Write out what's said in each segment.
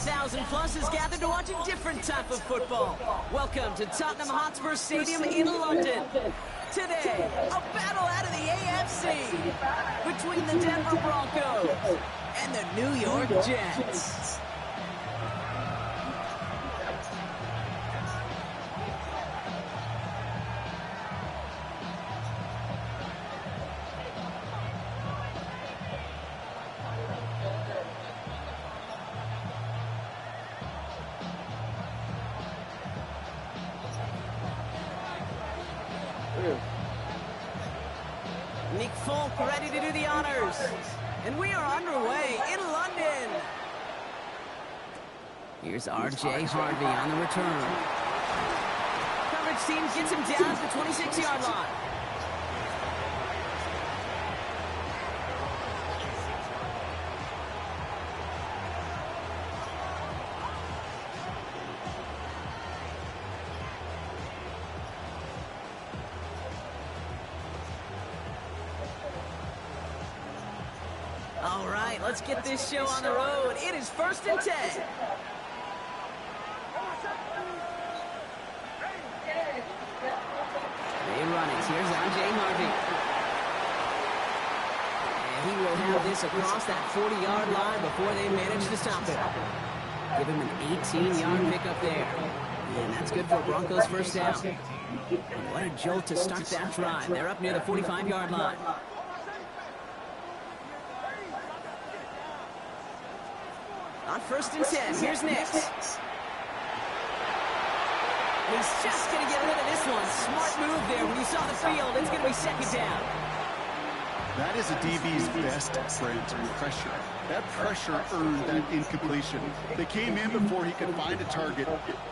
30,000 plus is gathered to watch a different type of football. Welcome to Tottenham Hotspur Stadium in London. Today, a battle out of the AFC between the Denver Broncos and the New York Jets. Nick Folk ready to do the honors. And we are underway in London. Here's R.J. Harvey on the return. Coverage team gets him down at the 26-yard line. All right, let's get this show on the road. It is 1st and 10. They run it. Here's R.J. Harvey. And he will have this across that 40-yard line before they manage to stop it. Give him an 18-yard pickup there. And that's good for Broncos first down. And what a jolt to start that drive. They're up near the 45-yard line. On 1st and 10, here's Nix. He's just going to get rid of this one. Smart move there. When you saw the field, it's going to be 2nd down. That is a DB's best friend, pressure. That pressure earned that incompletion. They came in before he could find a target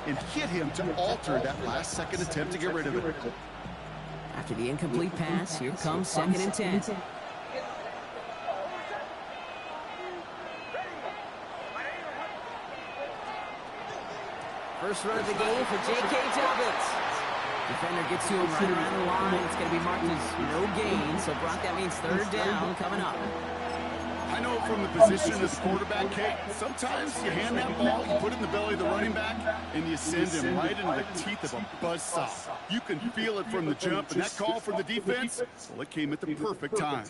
and hit him to alter that last-second attempt to get rid of it. After the incomplete pass, here comes 2nd and 10. First run of the game for J.K. Dobbins. Defender gets to him right around the line. It's going to be marked as no gain, so Brock, that means 3rd down coming up. I know from the position as quarterback, Kate, sometimes you hand that ball, you put it in the belly of the running back, and you send him right into the teeth of a buzzsaw. You can feel it from the jump, and that call from the defense, well, it came at the perfect time.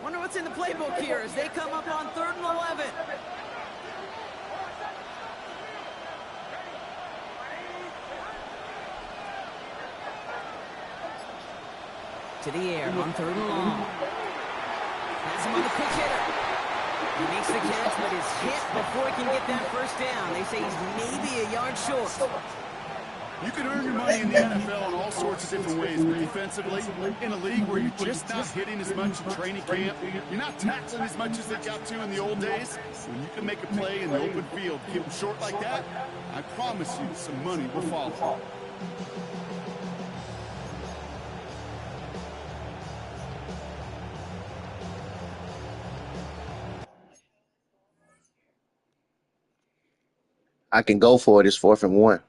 Wonder what's in the playbook here as they come up on 3rd and 11. To the air on 3rd and long. Has him on the quick hitter. He makes the catch, but is hit before he can get that first down. They say he's maybe a yard short. You can earn your money in the NFL in all sorts of different ways, but defensively, in a league where you're just not hitting as much in training camp, you're not tackling as much as they got to in the old days, when you can make a play in the open field, keep them short like that, I promise you some money will follow. I can go for it. It's 4th and 1.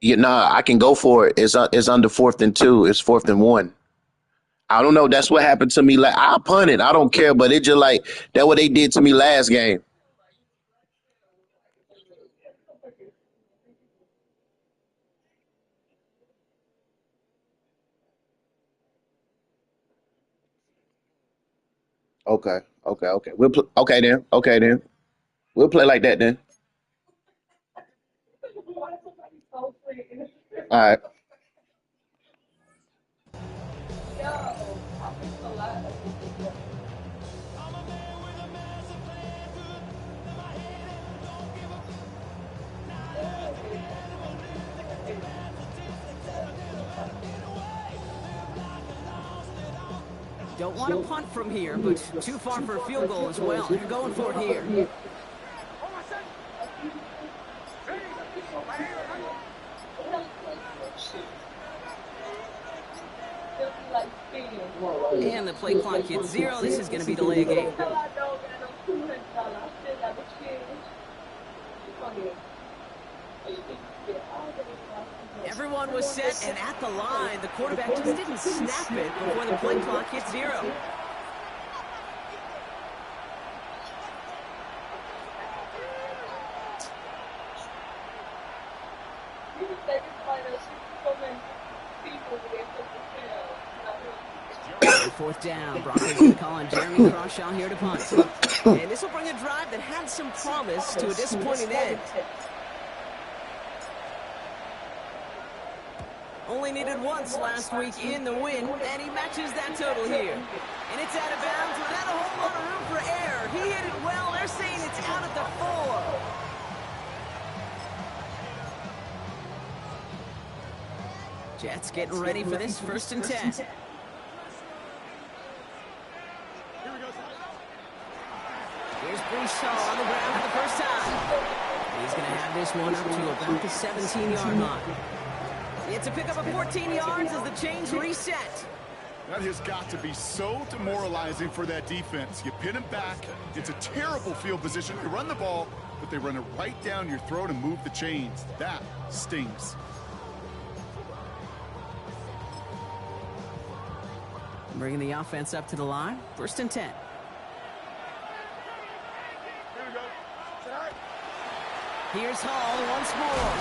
Nah, I can go for it. It's under 4th and 2. It's 4th and 1. I don't know. That's what happened to me. Like, I'll punt it. I don't care. But it just like that what they did to me last game. Okay. Okay. Okay then. Okay then. We'll play like that then. All right. Don't want to punt from here, but too far for a field goal as well. You're going for it here. And the play clock hits 0. This is going to be delay a game. Everyone was set and at the line. The quarterback just didn't snap it before the play clock hit 0. Fourth down. Broncos going to call on Jeremy Crawshaw here to punt. And this will bring a drive that had some promise to a disappointing end. Only needed once last week in the win, and he matches that total here. And it's out of bounds without a whole lot of room for error. He hit it well. They're saying it's out at the 4. Jets getting ready for this 1st and 10. Here's Breece Hall on the ground for the first time. He's going to have this one up to about the 17-yard line. It's a pickup of 14 yards as the chains reset. That has got to be so demoralizing for that defense. You pin him back. It's a terrible field position. They run the ball, but they run it right down your throat and move the chains. That stings. Bringing the offense up to the line. 1st and 10. Here's Hall once more.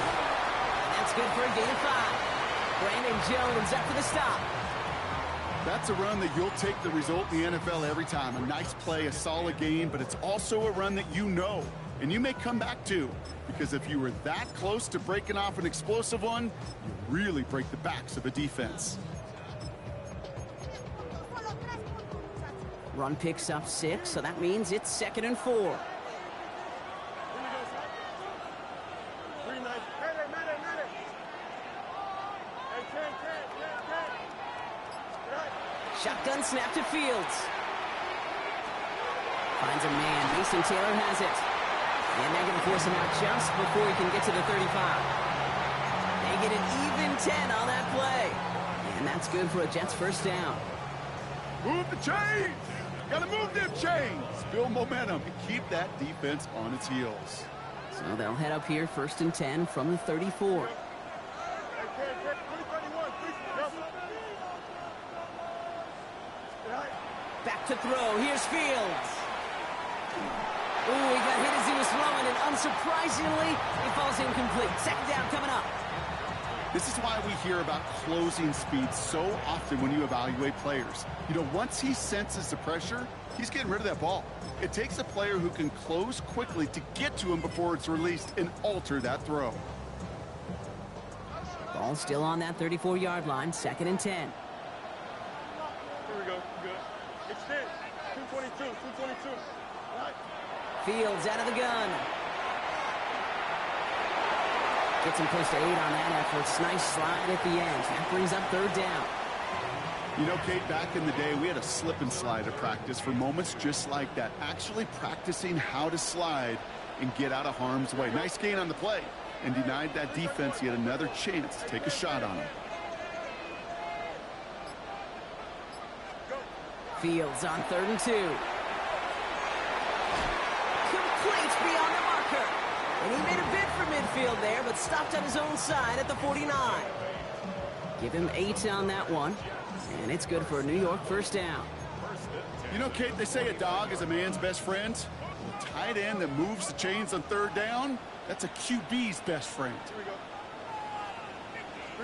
And that's good for a gain of 5. Brandon Jones after the stop. That's a run that you'll take the result in the NFL every time. A nice play, a solid game, but it's also a run that you know, and you may come back to, because if you were that close to breaking off an explosive one, you really break the backs of a defense. Run picks up 6, so that means it's 2nd and 4. Shotgun snap to Fields. Finds a man. Mason Taylor has it. And they're going to force him out just before he can get to the 35. They get an even 10 on that play. And that's good for a Jets 1st down. Move the chains! Gotta move them chains! Build momentum and keep that defense on its heels. So they'll head up here 1st and 10 from the 34. Back to throw. Here's Fields. Ooh, he got hit as he was throwing, and unsurprisingly, he falls incomplete. 2nd down coming up. This is why we hear about closing speed so often when you evaluate players. You know, once he senses the pressure, he's getting rid of that ball. It takes a player who can close quickly to get to him before it's released and alter that throw. Ball still on that 34-yard line. 2nd and 10. Here we go. Good. Extend. 222. 222. Right. Fields out of the gun. Gets him close to 8 on that effort. Nice slide at the end. That brings up 3rd down. You know, Kate, back in the day, we had a slip and slide at practice for moments just like that. Actually practicing how to slide and get out of harm's way. Nice gain on the play, and denied that defense yet another chance to take a shot on him. Fields on 3rd and 2. Complete beyond the marker. And he made a bid for midfield there, but stopped on his own side at the 49. Give him 8 on that one. And it's good for a New York 1st down. You know, Kate, they say a dog is a man's best friend. A tight end that moves the chains on 3rd down, that's a QB's best friend. Here we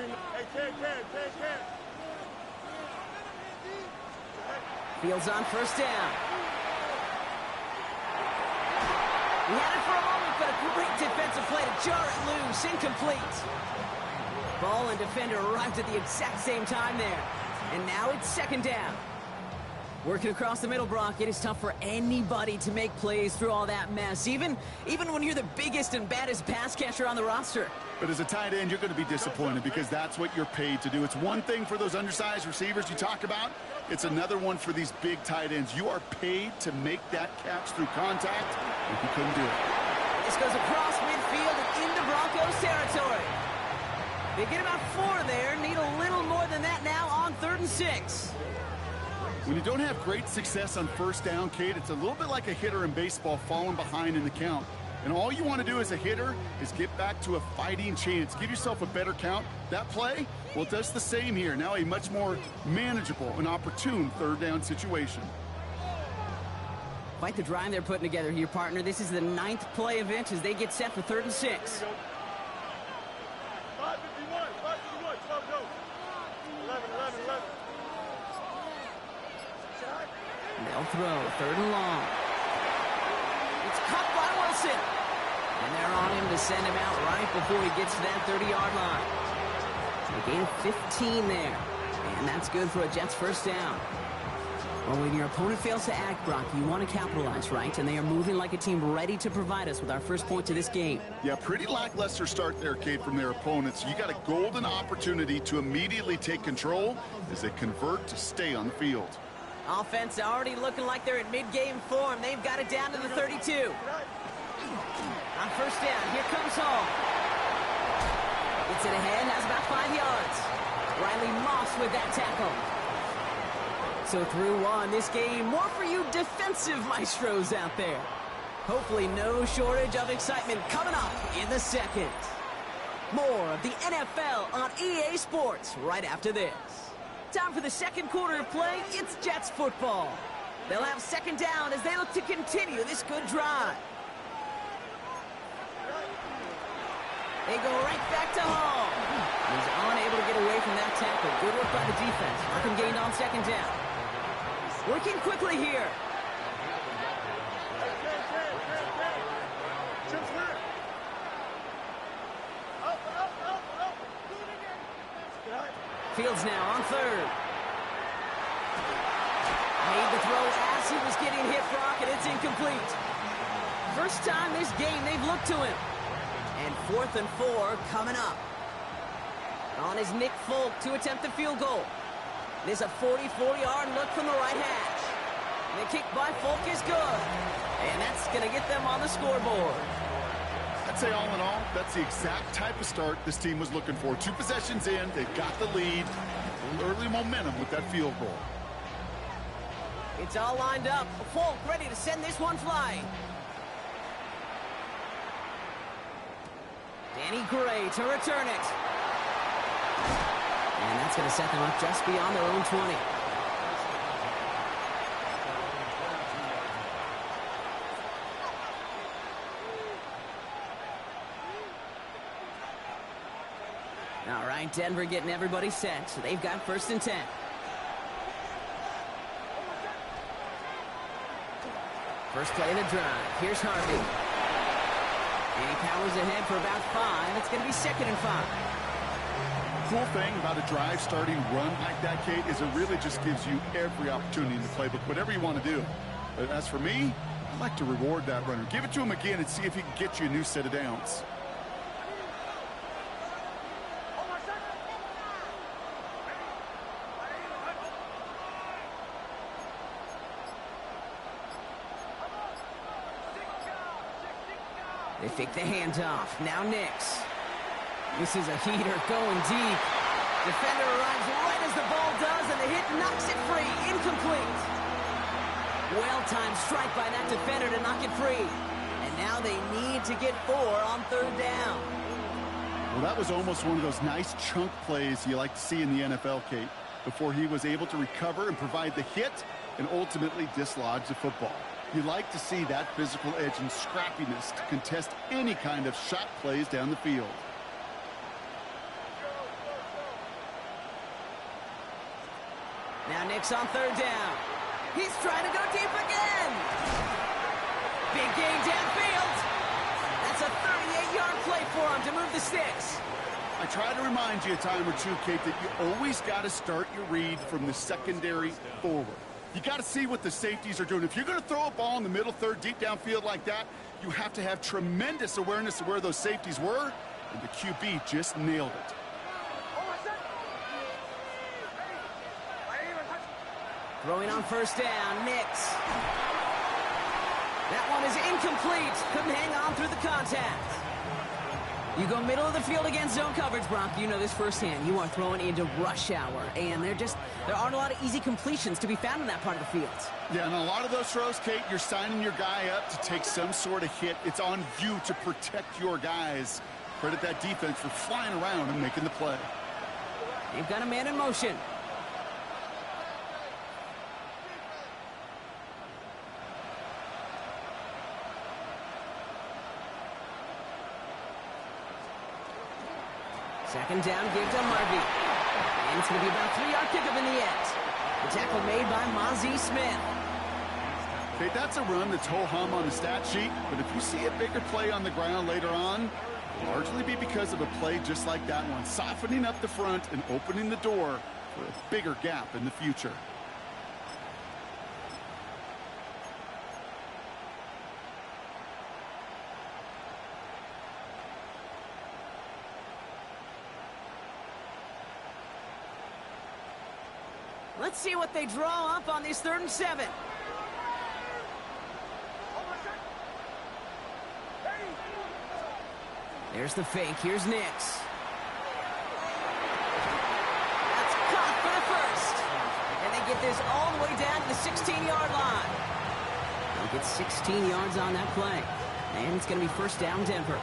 go. Hey, 10. Fields on 1st down. He had it for a moment, but a great defensive play to jar it loose. Incomplete. Ball and defender arrived at the exact same time there. And now it's 2nd down. Working across the middle, Brock, it is tough for anybody to make plays through all that mess, even when you're the biggest and baddest pass catcher on the roster. But as a tight end, you're going to be disappointed because that's what you're paid to do. It's one thing for those undersized receivers you talk about. It's another one for these big tight ends. You are paid to make that catch through contact, and he couldn't do it. This goes across midfield and into Broncos territory. They get about 4 there. Need a little more than that now on 3rd and 6. When you don't have great success on first down, Kate, it's a little bit like a hitter in baseball falling behind in the count. And all you want to do as a hitter is get back to a fighting chance. Give yourself a better count. That play, well, it does the same here. Now a much more manageable and opportune third down situation. Quite the drive they're putting together here, partner. This is the 9th play event as they get set for 3rd and 6. 551, 12 go. 11. They'll throw, 3rd and long. It's caught by Wilson. And they're on him to send him out right before he gets to that 30-yard line. They gain 15 there. And that's good for a Jets first down. Well, when your opponent fails to act, Brock, you want to capitalize, right? And they are moving like a team ready to provide us with our first point to this game. Yeah, pretty lackluster start there, Kate, from their opponents. You got a golden opportunity to immediately take control as they convert to stay on the field. Offense already looking like they're in mid-game form. They've got it down to the 32. On first down, here comes Hall. Gets it ahead, has about 5 yards. Riley Moss with that tackle. So through one, this game, more for you defensive maestros out there. Hopefully no shortage of excitement coming up in the second. More of the NFL on EA Sports right after this. Time for the second quarter of play. It's Jets football. They'll have second down as they look to continue this good drive. They go right back to Hall. He's unable to get away from that tackle. Good work by the defense. Markham gained on second down. Working quickly here. Fields now on 3rd. Made the throw as he was getting hit, Brock, and it's incomplete. First time this game they've looked to him. And 4th and 4 coming up. On is Nick Folk to attempt the field goal. This is a 44-yard look from the right hash. And the kick by Folk is good. And that's going to get them on the scoreboard. I'd say all in all, that's the exact type of start this team was looking for. 2 possessions in, they've got the lead. A little early momentum with that field goal. It's all lined up. Folk ready to send this one flying. Danny Gray to return it. And that's going to set them up just beyond their own 20. All right, Denver getting everybody set, so they've got 1st and 10. First play of the drive. Here's Harvey. And he powers ahead for about 5. It's going to be 2nd and 5. Cool thing about a drive starting run like that, Kate, is it really just gives you every opportunity in the playbook, whatever you want to do. But as for me, I like to reward that runner. Give it to him again and see if he can get you a new set of downs. They fake the handoff. Now Nix. This is a heater going deep. Defender arrives right as the ball does, and the hit knocks it free. Incomplete. Well-timed strike by that defender to knock it free. And now they need to get 4 on 3rd down. Well, that was almost one of those nice chunk plays you like to see in the NFL, Kate, before he was able to recover and provide the hit and ultimately dislodge the football. You like to see that physical edge and scrappiness to contest any kind of shot plays down the field. Now Nix on 3rd down. He's trying to go deep again. Big gain downfield. That's a 38-yard play for him to move the sticks. I try to remind you a time or two, Kate, that you always got to start your read from the secondary forward. You got to see what the safeties are doing. If you're going to throw a ball in the middle third, deep downfield like that, you have to have tremendous awareness of where those safeties were, and the QB just nailed it. Throwing on 1st down, Nix. That one is incomplete. Couldn't hang on through the contact. You go middle of the field against zone coverage, Brock. You know this firsthand. You are throwing into rush hour, and there aren't a lot of easy completions to be found in that part of the field. Yeah, and a lot of those throws, Kate, you're signing your guy up to take some sort of hit. It's on you to protect your guys. Credit that defense for flying around and making the play. They've got a man in motion. Second down, give to Harvey. And it's going to be about a 3-yard pickup in the end. The tackle made by Mazi Smith. Okay, that's a run that's ho-hum on the stat sheet, but if you see a bigger play on the ground later on, it'll largely be because of a play just like that one, softening up the front and opening the door for a bigger gap in the future. Let's see what they draw up on this 3rd and 7. There's the fake. Here's Nix. That's caught for the first. And they get this all the way down to the 16-yard line. They'll get 16 yards on that play. And it's going to be first down, Denver.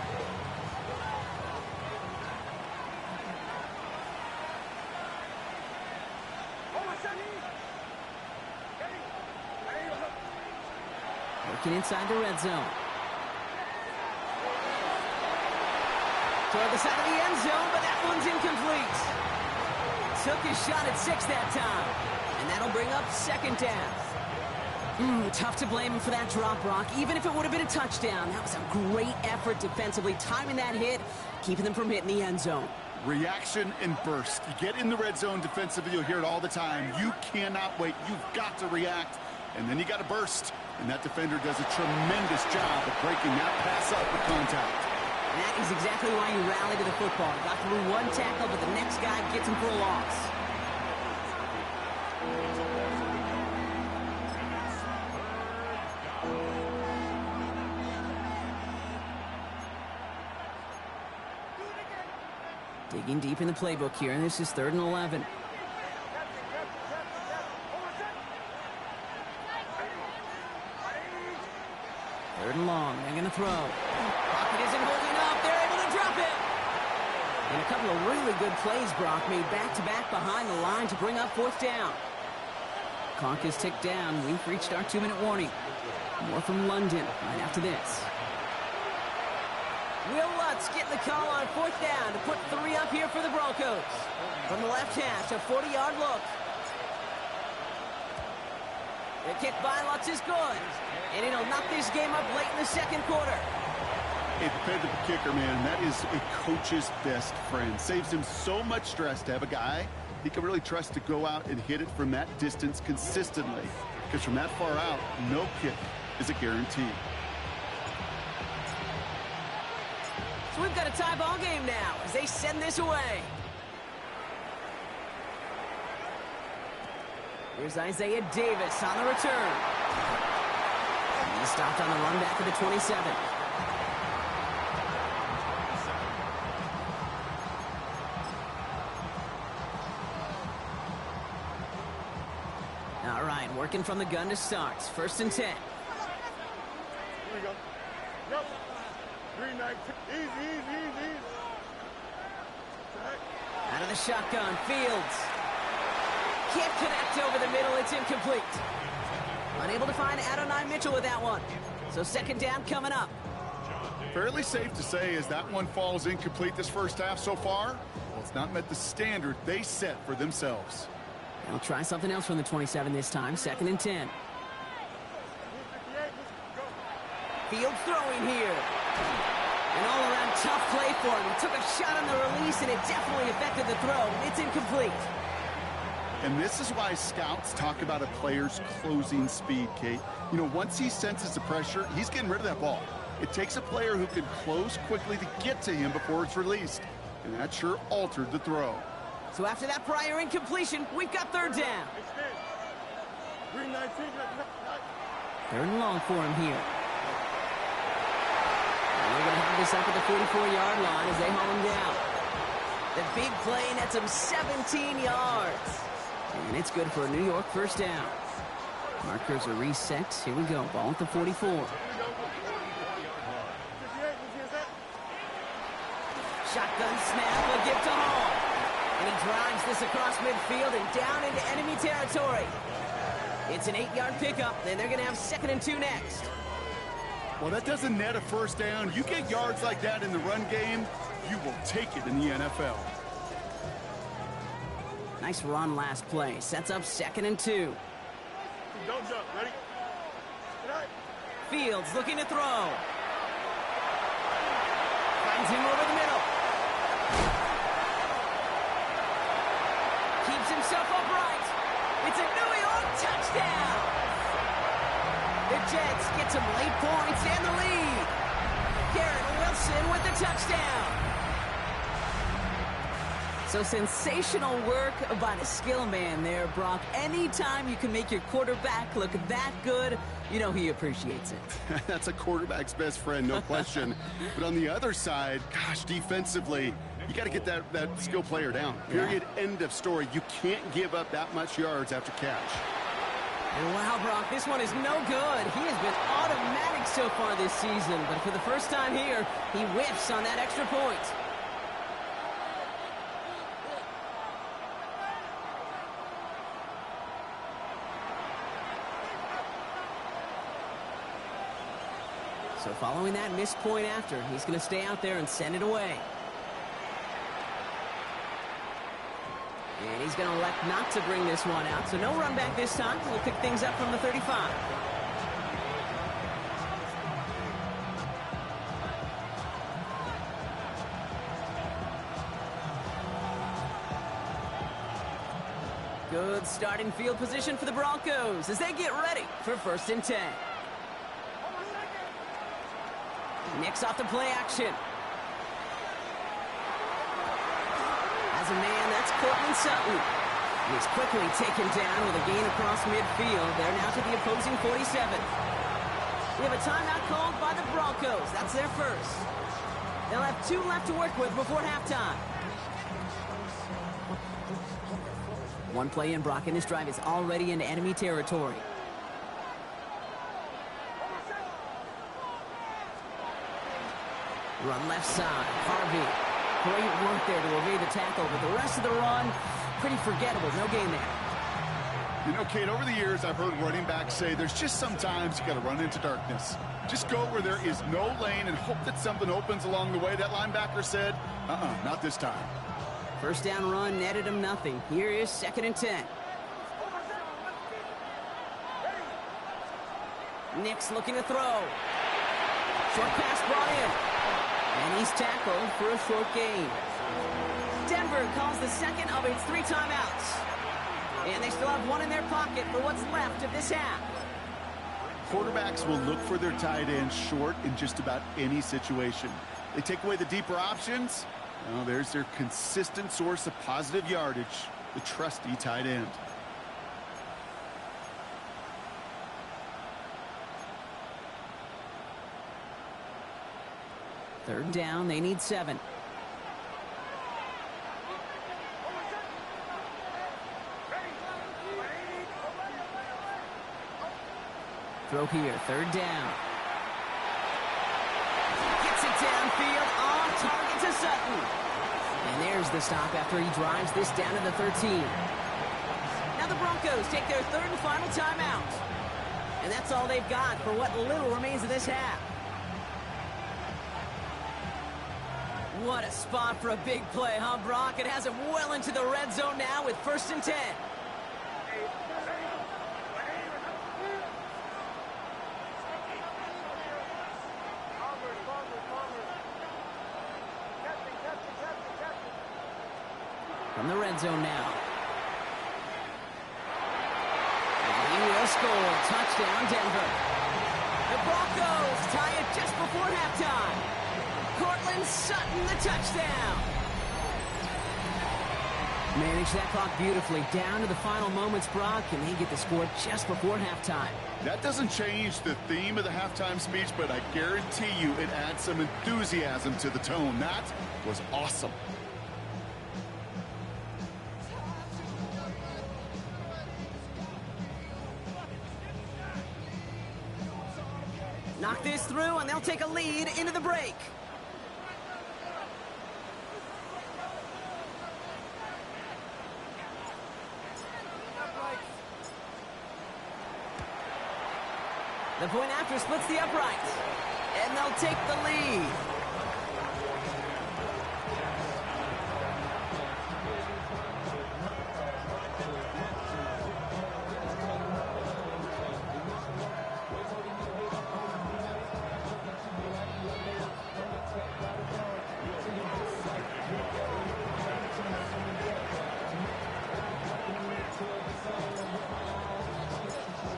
Working inside the red zone. Toward the side of the end zone, but that one's incomplete. Took his shot at 6 that time. And that'll bring up 2nd down. Tough to blame him for that drop, Brock. Even if it would have been a touchdown, that was a great effort defensively, timing that hit, keeping them from hitting the end zone. Reaction and burst. You get in the red zone defensively, you'll hear it all the time. You cannot wait. You've got to react. And then you got to burst. And that defender does a tremendous job of breaking that pass up with contact. And that is exactly why you rally to the football. Got through one tackle, but the next guy gets him for a loss. Digging deep in the playbook here, and this is 3rd and 11. Third and long. They're going to throw. Pocket isn't holding up. They're able to drop it. And a couple of really good plays, Brock, made back-to-back behind the line to bring up 4th down. Clock is ticked down. We've reached our 2-minute warning. More from London right after this. Will Lutz getting the call on 4th down to put 3 up here for the Broncos. From the left hash, a 40-yard look. The kick by Lutz is good. And it'll knock this game up late in the 2nd quarter. A dependable kicker, man, that is a coach's best friend. Saves him so much stress to have a guy he can really trust to go out and hit it from that distance consistently. Because from that far out, no kick is a guarantee. So we've got a tie ball game now as they send this away. Here's Isaiah Davis on the return. And he's stopped on the run back of the 27. All right, working from the gun to start. 1st and 10. Here we go. Yep. 3-19. Easy. Out of the shotgun, Fields. Can't connect over the middle, it's incomplete. Unable to find Adonai Mitchell with that one. So 2nd down coming up. Fairly safe to say as that one falls incomplete this first half so far, well, it's not met the standard they set for themselves. They'll try something else from the 27 this time. 2nd and 10. Fields throwing here. An all-around tough play for him. He took a shot on the release, and it definitely affected the throw. It's incomplete. And this is why scouts talk about a player's closing speed, Kate. You know, once he senses the pressure, he's getting rid of that ball. It takes a player who can close quickly to get to him before it's released. And that sure altered the throw. So after that prior incompletion, we've got 3rd down. 3-19. 3rd and long for him here. they're going to have this up at the 44-yard line as they haul him down. The big play nets him 17 yards. And it's good for a New York first down. Markers are reset. Here we go. Ball at the 44. Shotgun snap, a gift to Hall. And he drives this across midfield and down into enemy territory. It's an 8-yard pickup, and they're going to have 2nd and 2 next. Well, that doesn't net a first down. You get yards like that in the run game, you will take it in the NFL. Nice run last play. Sets up 2nd and 2. Don't jump. Ready? Fields looking to throw. Finds him over the middle. Keeps himself upright. It's a New York touchdown. The Jets get some late points and the lead. Garrett Wilson with the touchdown. So sensational work by the skill man there, Brock. Anytime you can make your quarterback look that good, you know he appreciates it. That's a quarterback's best friend, no question. But on the other side, gosh, defensively, you got to get that skill player down. Period. Yeah. End of story. You can't give up that much yards after catch. And wow, Brock, this one is no good. He has been automatic so far this season, but for the first time here, he whiffs on that extra point. So following that missed point after, he's going to stay out there and send it away. And he's going to elect not to bring this one out. So no run back this time. We'll pick things up from the 35. Good starting field position for the Broncos as they get ready for 1st and 10. Nix off the play action. As a man, that's Cortland Sutton. He's quickly taken down with a gain across midfield. They're now to the opposing 47. We have a timeout called by the Broncos. That's their first. They'll have 2 left to work with before halftime. One play in, Brock, and this drive is already into enemy territory. Run left side, Harvey. Great work there to evade the tackle, but the rest of the run, pretty forgettable. No gain there. You know, Kate, over the years, I've heard running backs say there's just sometimes you got to run into darkness. Just go where there is no lane and hope that something opens along the way. That linebacker said, not this time. First down run netted him nothing. Here is 2nd and 10. Nix looking to throw. Short pass brought in. And he's tackled for a short gain. Denver calls the second of its 3 timeouts. And they still have 1 in their pocket for what's left of this half. Quarterbacks will look for their tight end short in just about any situation. They take away the deeper options. Well, there's their consistent source of positive yardage, the trusty tight end. Third down, they need 7. Throw here, 3rd down. Gets it downfield, on target to Sutton. And there's the stop after he drives this down to the 13. Now the Broncos take their 3rd and final timeout. And that's all they've got for what little remains of this half. What a spot for a big play, huh, Brock? It has him well into the red zone now with 1st and 10. From the red zone now. And he will score. Touchdown, Denver. The Broncos tie it just before halftime. Cortland Sutton, the touchdown. Manage that clock beautifully. Down to the final moments, Brock, and they get the score just before halftime. That doesn't change the theme of the halftime speech, but I guarantee you it adds some enthusiasm to the tone. That was awesome. Knock this through, and they'll take a lead into the break. The point after splits the uprights, and they'll take the lead.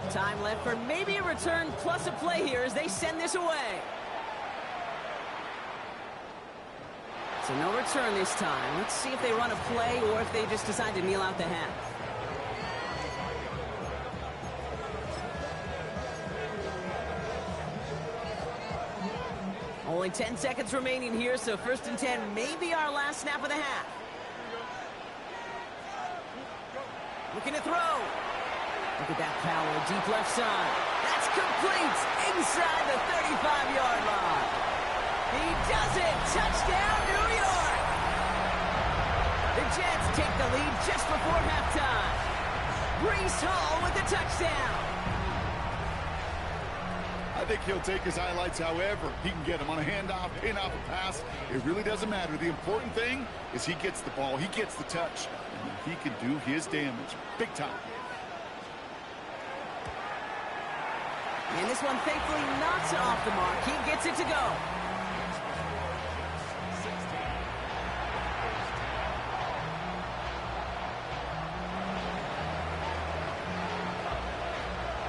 Time left for maybe a return plus a play here as they send this away. So no return this time. Let's see if they run a play or if they just decide to kneel out the half. Only 10 seconds remaining here, so 1st and 10 may be our last snap of the half. Looking to throw. Look at that power, deep left side. That's complete inside the 35-yard line. He does it. Touchdown, New York. The Jets take the lead just before halftime. Breece Hall with the touchdown. I think he'll take his highlights however he can get them on a handoff, pin-off, a pass. It really doesn't matter. The important thing is he gets the ball, he gets the touch, and he can do his damage big time. And this one thankfully knocks it off the mark. He gets it to go.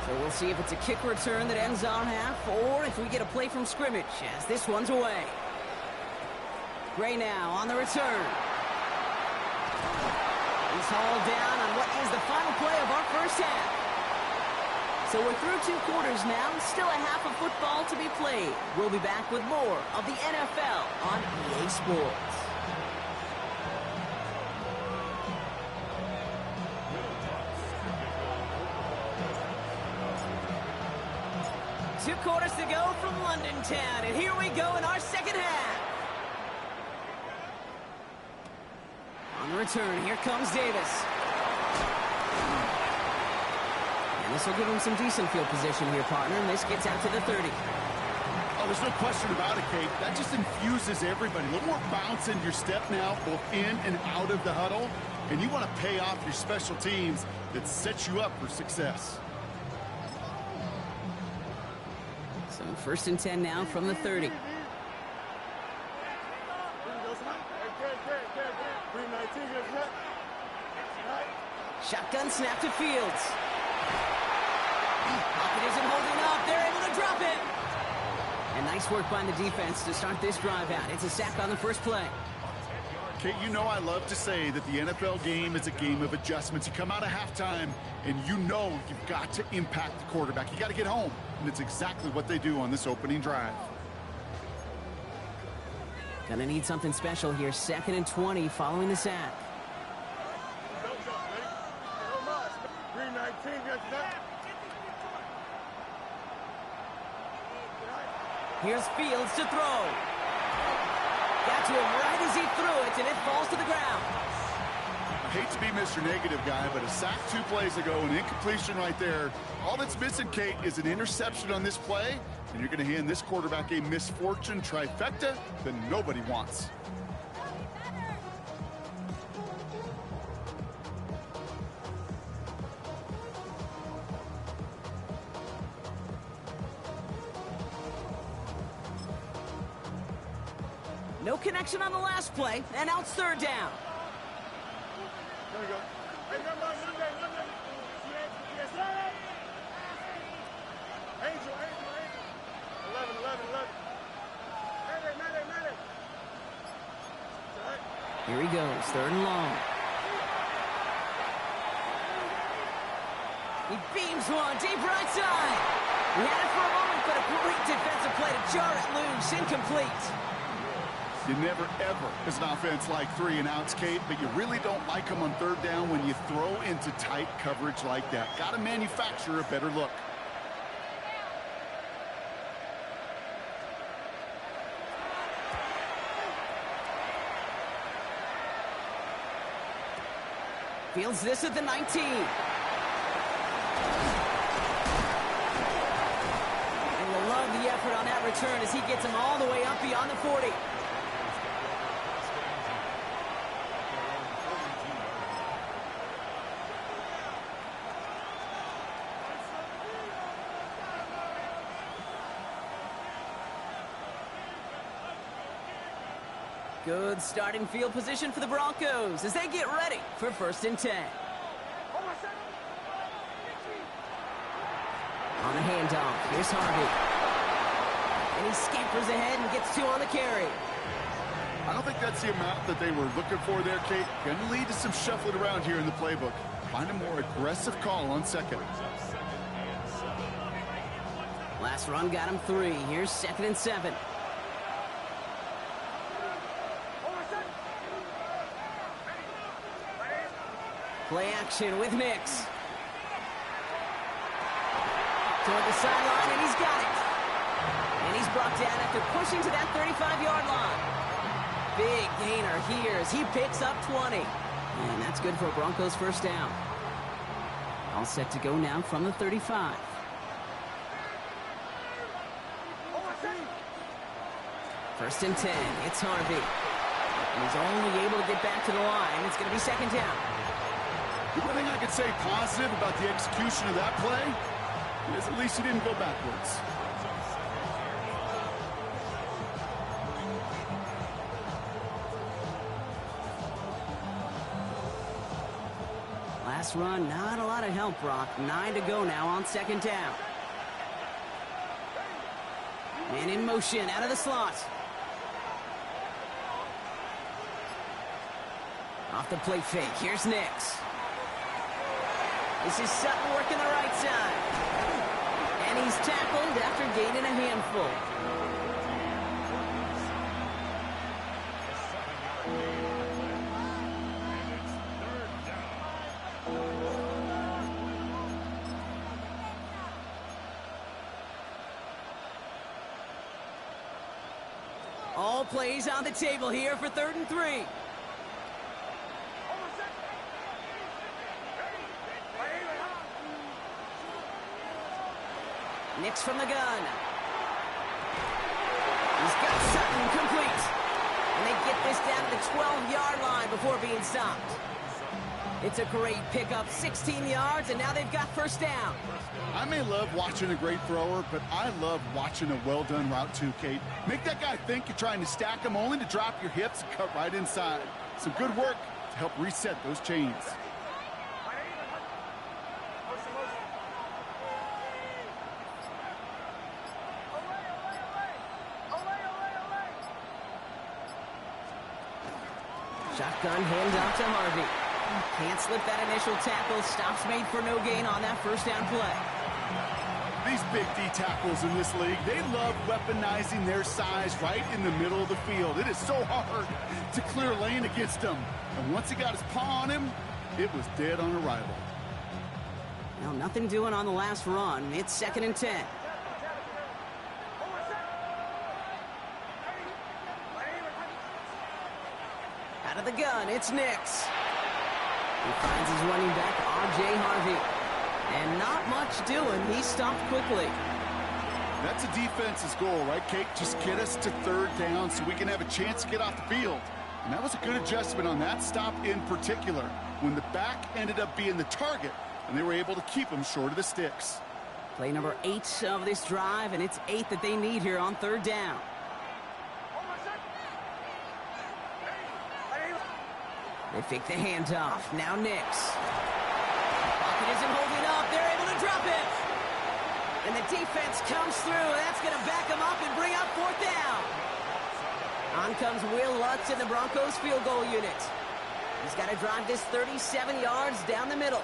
So we'll see if it's a kick return that ends our half or if we get a play from scrimmage as this one's away. Gray now on the return. He's hauled down on what is the final play of our first half. So we're through 2 quarters now, still a half of football to be played. We'll be back with more of the NFL on EA Sports. Two quarters to go from London Town, and here we go in our second half. On the return, here comes Davis. This will give him some decent field position here, partner, and this gets out to the 30. Oh, there's no question about it, Kate. That just infuses everybody. A little more bounce in your step now, both in and out of the huddle. And you want to pay off your special teams that sets you up for success. So 1st and 10 now from the 30. Shotgun snap to Fields. Pocket isn't holding up. They're able to drop it. And nice work by the defense to start this drive out. It's a sack on the first play. Kate, you know I love to say that the NFL game is a game of adjustments. You come out of halftime, and you know you've got to impact the quarterback. You got to get home, and it's exactly what they do on this opening drive. Gonna need something special here. 2nd and 20 following the sack. Here's Fields to throw. Got to him right as he threw it, and it falls to the ground. I hate to be Mr. Negative guy, but a sack 2 plays ago, an incompletion right there. All that's missing, Kate, is an interception on this play, and you're going to hand this quarterback a misfortune trifecta that nobody wants. No connection on the last play, and now it's 3rd down. There we go. Hey, number Monday. Angel. 11. Here he goes, 3rd and long. He beams one, deep right side. He had it for a moment, but a great defensive play to jar it loose. Incomplete. You never, ever, as an offense, like 3 and outs, Kate, but you really don't like them on third down when you throw into tight coverage like that. Got to manufacture a better look. Fields this at the 19. And you'll love the effort on that return as he gets him all the way up beyond the 40. Good starting field position for the Broncos as they get ready for 1st and 10. On the handoff, here's Harvey. And he scampers ahead and gets 2 on the carry. I don't think that's the amount that they were looking for there, Kate. Going to lead to some shuffling around here in the playbook. Find a more aggressive call on 2nd. Last run got him 3. Here's 2nd and 7. Play action with Nix. Toward the sideline, and he's got it. And he's brought down after pushing to that 35-yard line. Big gainer here as he picks up 20. And that's good for a Broncos 1st down. All set to go now from the 35. First and 10, it's Harvey. And he's only able to get back to the line. It's going to be 2nd down. The one thing I could say positive about the execution of that play is at least he didn't go backwards. Last run, not a lot of help, Brock. 9 to go now on 2nd down. Man in motion, out of the slot. Off the play fake, here's Nix. This is Sutton working the right side. And he's tackled after gaining a handful. All plays on the table here for 3rd and 3. Nix from the gun. He's got Sutton complete. And they get this down to the 12-yard line before being stopped. It's a great pickup, 16 yards, and now they've got 1st down. I may love watching a great thrower, but I love watching a well-done route too, Kate. Make that guy think you're trying to stack him only to drop your hips and cut right inside. Some good work to help reset those chains. Shotgun handoff to Harvey. Can't slip that initial tackle. Stops made for no gain on that 1st down play. These big D tackles in this league, they love weaponizing their size right in the middle of the field. It is so hard to clear lane against them. And once he got his paw on him, it was dead on arrival. Well, nothing doing on the last run. It's 2nd and 10. Out of the gun, it's Nix. He finds his running back, R.J. Harvey. And not much doing. He stopped quickly. That's a defense's goal, right, Kate? Just get us to 3rd down so we can have a chance to get off the field. And that was a good adjustment on that stop in particular, when the back ended up being the target, and they were able to keep him short of the sticks. Play number 8 of this drive, and it's 8 that they need here on 3rd down. They fake the handoff. Now Nix. Pocket isn't holding up. They're able to drop it. And the defense comes through. That's going to back them up and bring up 4th down. On comes Will Lutz in the Broncos field goal unit. He's got to drive this 37 yards down the middle.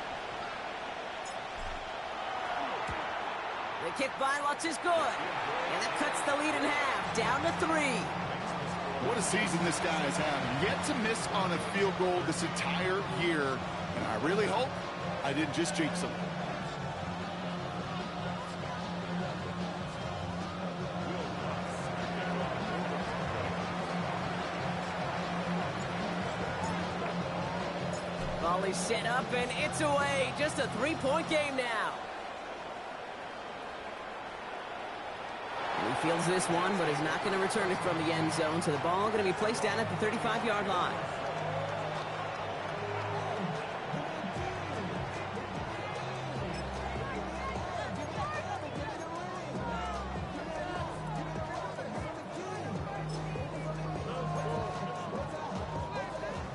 The kick by Lutz is good. And that cuts the lead in half, down to 3. What a season this guy has had. Yet to miss on a field goal this entire year. And I really hope I didn't just jinx him. Volley set up, and it's away. Just a 3-point game now. He fields this one, but is not going to return it from the end zone. So the ball going to be placed down at the 35-yard line.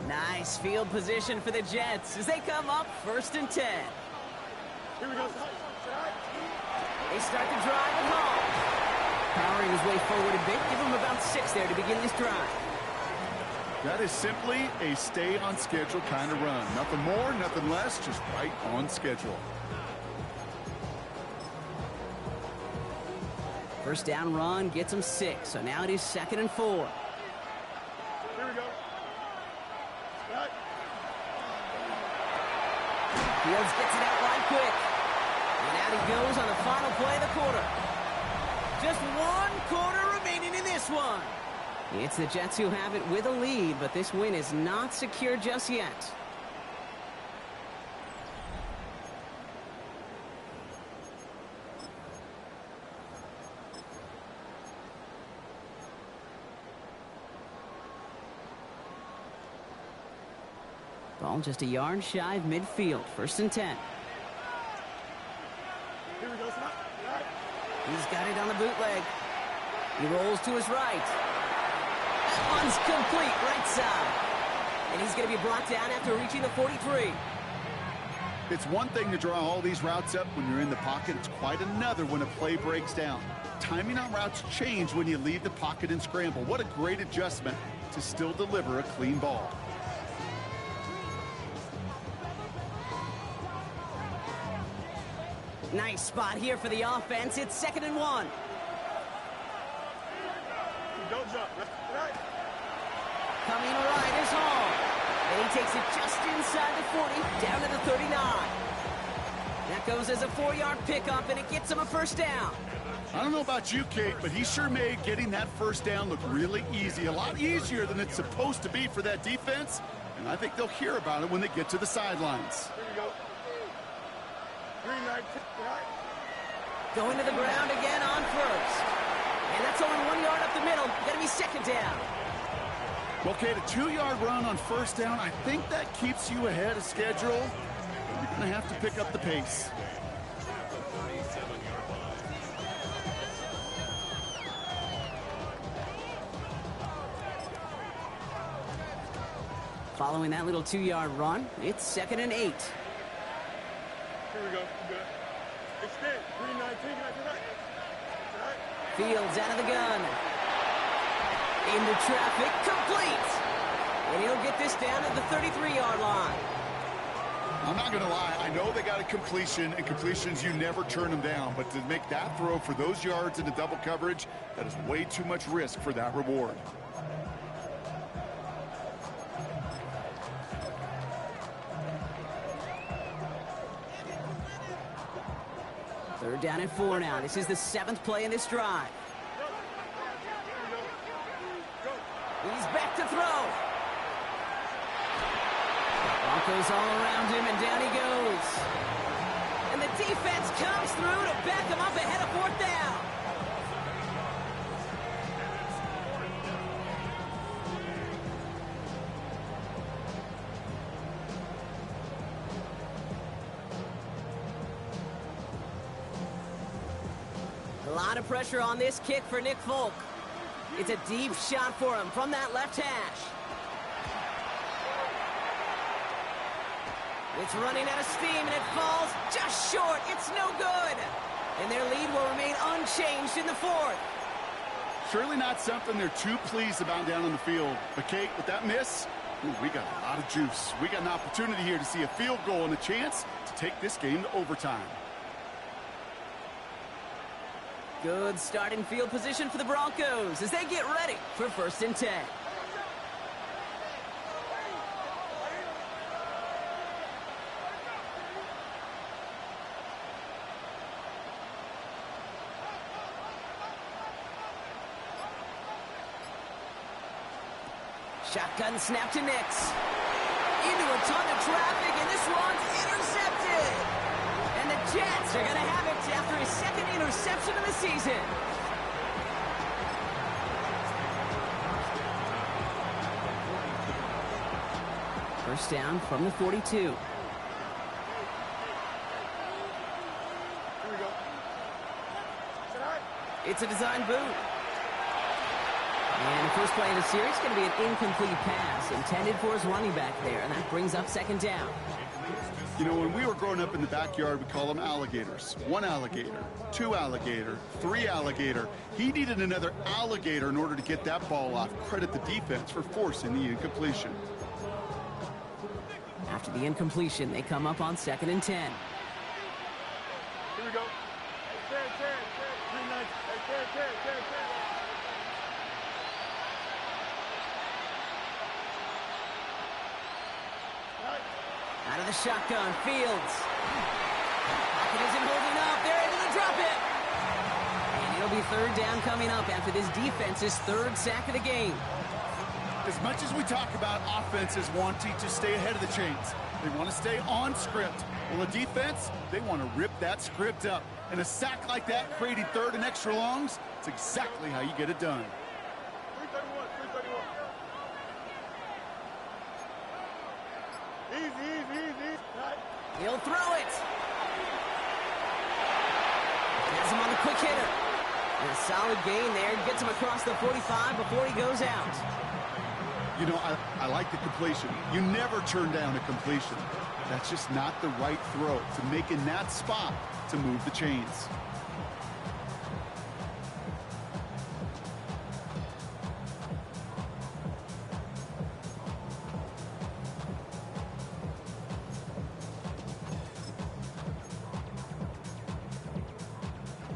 Nice field position for the Jets as they come up 1st and 10. Here we go. They start to drive at home. Powering his way forward a bit. Give him about 6 there to begin this drive. That is simply a stay-on-schedule kind of run. Nothing more, nothing less, just right on schedule. First down run gets him 6. So now it is 2nd and 4. Here we go. Right. Fields gets it out right quick. And out he goes on the final play of the quarter. Just 1 quarter remaining in this one. It's the Jets who have it with a lead, but this win is not secure just yet. Ball just a yard shy of midfield. 1st and 10. Here we go. Right. He's got it on the bootleg. He rolls to his right. That one's complete, right side. And he's going to be brought down after reaching the 43. It's one thing to draw all these routes up when you're in the pocket. It's quite another when a play breaks down. Timing on routes change when you leave the pocket and scramble. What a great adjustment to still deliver a clean ball. Nice spot here for the offense. It's 2nd and 1. Don't jump. Right. Coming right is Hall. And he takes it just inside the 40, down to the 39. That goes as a 4-yard pickup, and it gets him a 1st down. I don't know about you, Kate, but he sure made getting that 1st down look really easy. A lot easier than it's supposed to be for that defense. And I think they'll hear about it when they get to the sidelines. Here we go. 3-9. Right. Going to the ground again on 1st. And that's only 1 yard up the middle. Got to be 2nd down. Well, Kate, a 2-yard run on 1st down, I think that keeps you ahead of schedule. You're going to have to pick up the pace. Following that little 2-yard run, it's 2nd and 8. Here we go. Good. Extend. 3-19. Right. Fields out of the gun. Into traffic, complete. And he'll get this down at the 33-yard line. I'm not going to lie. I know they got a completion, and completions, you never turn them down. But to make that throw for those yards into double coverage, that is way too much risk for that reward. Third down and 4 now. This is the 7th play in this drive. He's back to throw. Broncos all around him, and down he goes. And the defense comes through to back him up ahead of 4th down. A lot of pressure on this kick for Nick Folk. It's a deep shot for him from that left hash. It's running out of steam, and it falls just short. It's no good. And their lead will remain unchanged in the 4th. Surely not something they're too pleased about down on the field. But, Kate, with that miss, we got a lot of juice. We got an opportunity here to see a field goal and a chance to take this game to overtime. Good starting field position for the Broncos as they get ready for 1st and 10. Shotgun snap to Nix. Into a ton of traffic, and this one's intercepted. And the Jets are going to have it after his 2nd interception of the season. First down from the 42. Here we go. Sit high. It's a design boot. And the first play of the series is going to be an incomplete pass intended for his running back there, and that brings up 2nd down. You know, when we were growing up in the backyard, we call them alligators. 1 alligator, 2 alligator, 3 alligator. He needed another alligator in order to get that ball off. Credit the defense for forcing the incompletion. After the incompletion, they come up on 2nd and 10. Here we go. Hey, 3-9. Hey, 10. Out of the shotgun, Fields. Pocket isn't holding up. They're able to drop it. And it'll be 3rd down coming up after this defense's 3rd sack of the game. As much as we talk about offenses wanting to stay ahead of the chains, they want to stay on script. Well, the defense, they want to rip that script up. And a sack like that, creating 3rd and extra longs, it's exactly how you get it done. 331. Easy. Right. He'll throw it. Has him on the quick hitter. And a solid gain there. Gets him across the 45 before he goes out. You know, I like the completion. You never turn down a completion. That's just not the right throw to make in that spot to move the chains.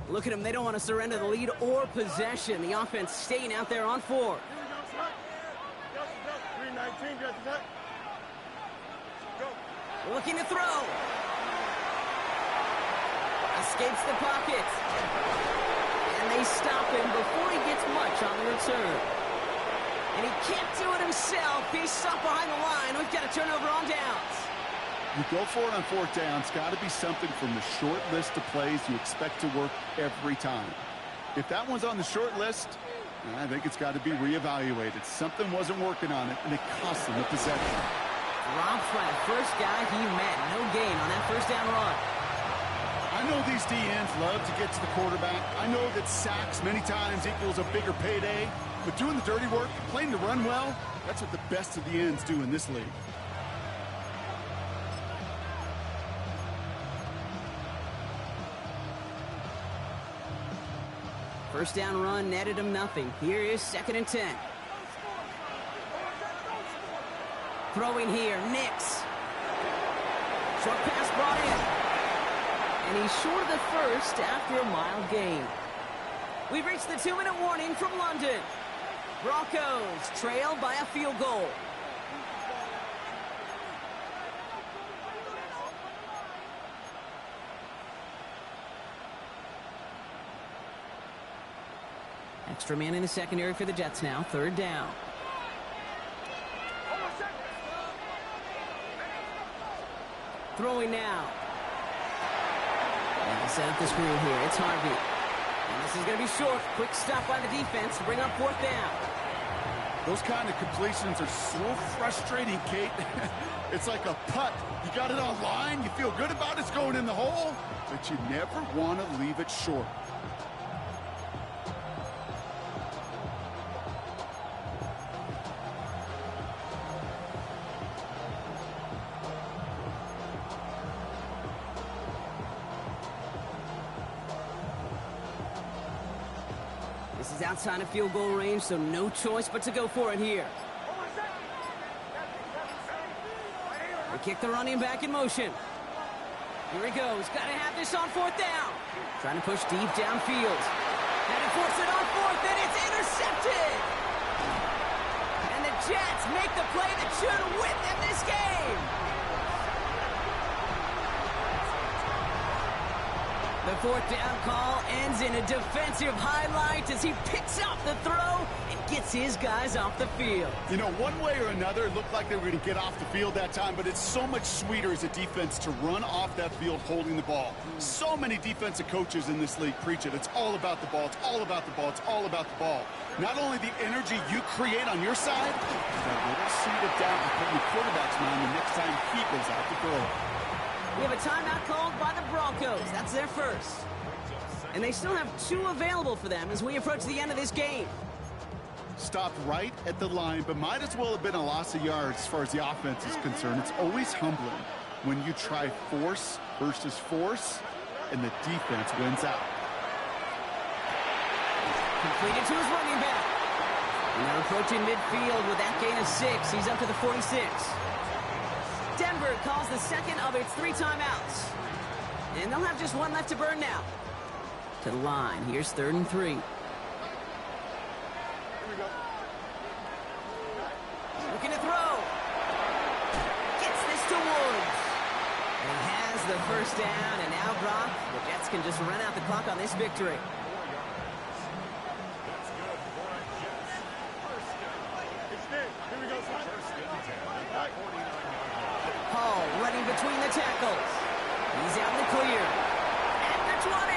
Look at them. They don't want to surrender the lead or possession. The offense staying out there on 4. Here we go. Stop. 319. Just that. Go. Looking to throw. Escapes the pocket. And they stop him before he gets much on the return. And he can't do it himself. He's stuck behind the line. We've got a turnover on downs. You go for it on 4th down. It's got to be something from the short list of plays you expect to work every time. If that one's on the short list, I think it's got to be reevaluated. Something wasn't working on it, and it cost him the possession. Dropped by the first guy he met. No gain on that 1st down run. I know these DNs love to get to the quarterback. I know that sacks many times equals a bigger payday. But doing the dirty work, playing the run well, that's what the best of the ends do in this league. First down run netted him nothing. Here is 2nd and 10. Throwing here, Nix. Short pass brought in. And he's short of the first after a mild gain. We've reached the 2-minute warning from London. Broncos trail by a field goal. Extra man in the secondary for the Jets now. 3rd down. Throwing now. And they set up the screen here. It's Harvey. And this is going to be short. Quick stop by the defense to bring up 4th down. Those kind of completions are so frustrating, Kate. It's like a putt. You got it on line. You feel good about it's going in the hole, but you never want to leave it short. This is outside of field goal range, so no choice but to go for it here. They kick the running back in motion. Here he goes. Got to have this on 4th down. Trying to push deep downfield. force it on fourth, and it's intercepted! And the Jets make the play that should win them this game! The fourth down call ends in a defensive highlight as he picks up the throw and gets his guys off the field. You know, one way or another, it looked like they were going to get off the field that time, but it's so much sweeter as a defense to run off that field holding the ball. So many defensive coaches in this league preach it. It's all about the ball. It's all about the ball. It's all about the ball. Not only the energy you create on your side, but a little seed of doubt to put in the quarterback's mind the next time he goes out to throw. We have a timeout called by the Broncos. That's their first. And they still have 2 available for them as we approach the end of this game. Stopped right at the line, but might as well have been a loss of yards as far as the offense is concerned. It's always humbling when you try force versus force, and the defense wins out. Completed to his running back. And they're approaching midfield with that gain of 6. He's up to the 46. Denver calls the second of its 3 timeouts. And they'll have just 1 left to burn now. To the line. Here's 3rd and 3. Here we go. Looking to throw. Gets this to Woods. And he has the first down. And now, Brock, the Jets can just run out the clock on this victory. It's Nick. Here we go, son. Hall running between the tackles. He's out in the clear. At the 20.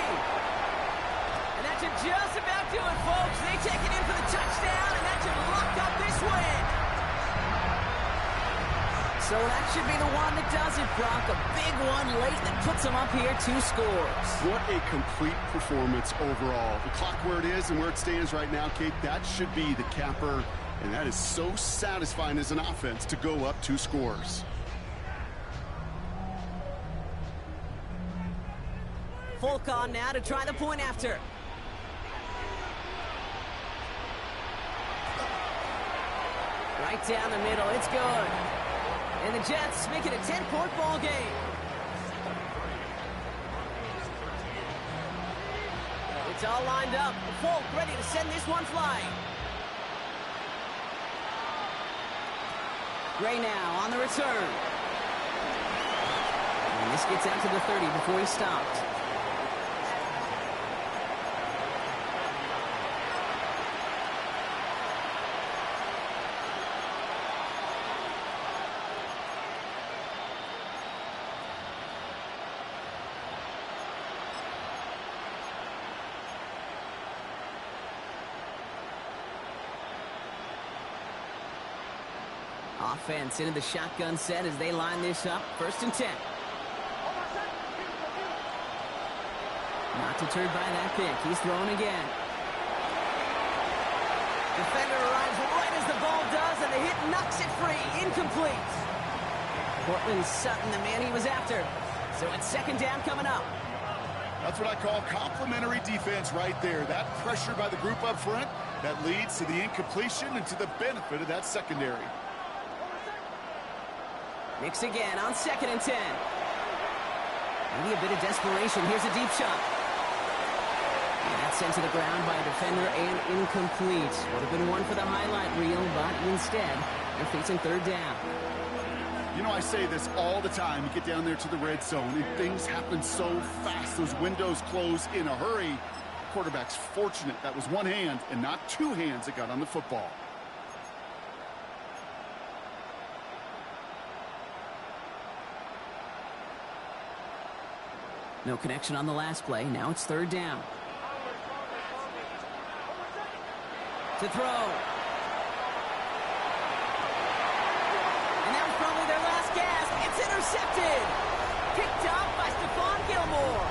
And that should just about do it, folks. They take it in for the touchdown, and that should lock up this win. So that should be the one that does it, Brock. A big one late that puts them up here 2 scores. What a complete performance overall. The clock where it is and where it stands right now, Kate, that should be the capper. And that is so satisfying as an offense to go up 2 scores. Folk on now to try the point after. Right down the middle. It's good. And the Jets make it a 10-point ball game. It's all lined up. Folk ready to send this one flying. Gray now on the return. And this gets out to the 30 before he stopped. Offense into the shotgun set as they line this up. 1st and 10. Not deterred by that pick. He's throwing again. Defender arrives right as the ball does, and the hit knocks it free. Incomplete. Cortland Sutton, the man he was after. So it's 2nd down coming up. That's what I call complimentary defense right there. That pressure by the group up front, that leads to the incompletion and to the benefit of that secondary. Mix again on 2nd and 10. Maybe a bit of desperation. Here's a deep shot. And that's sent to the ground by a defender and incomplete. Would have been one for the highlight reel, but instead, they're facing 3rd down. You know, I say this all the time. You get down there to the red zone, and things happen so fast. Those windows close in a hurry. Quarterback's fortunate that was 1 hand and not 2 hands that got on the football. No connection on the last play. Now it's 3rd down. To throw. And that was probably their last gasp. It's intercepted. Picked up by Stephon Gilmore.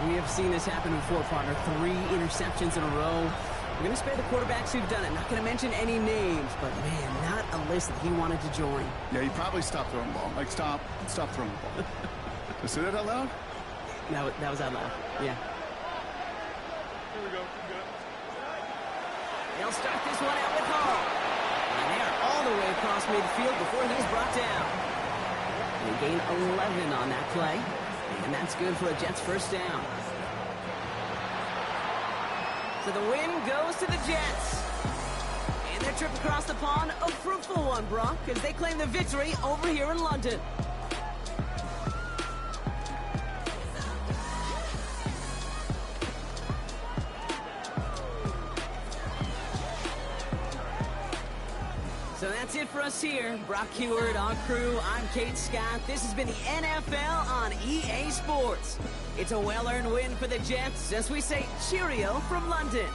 We have seen this happen before, partner. 3 interceptions in a row. We're going to spare the quarterbacks who've done it. Not going to mention any names, but, man, not a list that he wanted to join. Yeah, he probably stopped throwing the ball. Like, stop throwing the ball. Did I say that out loud? That was out loud, yeah. Here we go. Good. They'll start this one out with Hall. And they are all the way across midfield before he's brought down. They gain 11 on that play. And that's good for a Jets first down. So the win goes to the Jets. And their trip across the pond, a fruitful one, Brock, as they claim the victory over here in London. So that's it for us here. Brock Huard, our crew, I'm Kate Scott. This has been the NFL on EA Sports. It's a well-earned win for the Jets as we say cheerio from London.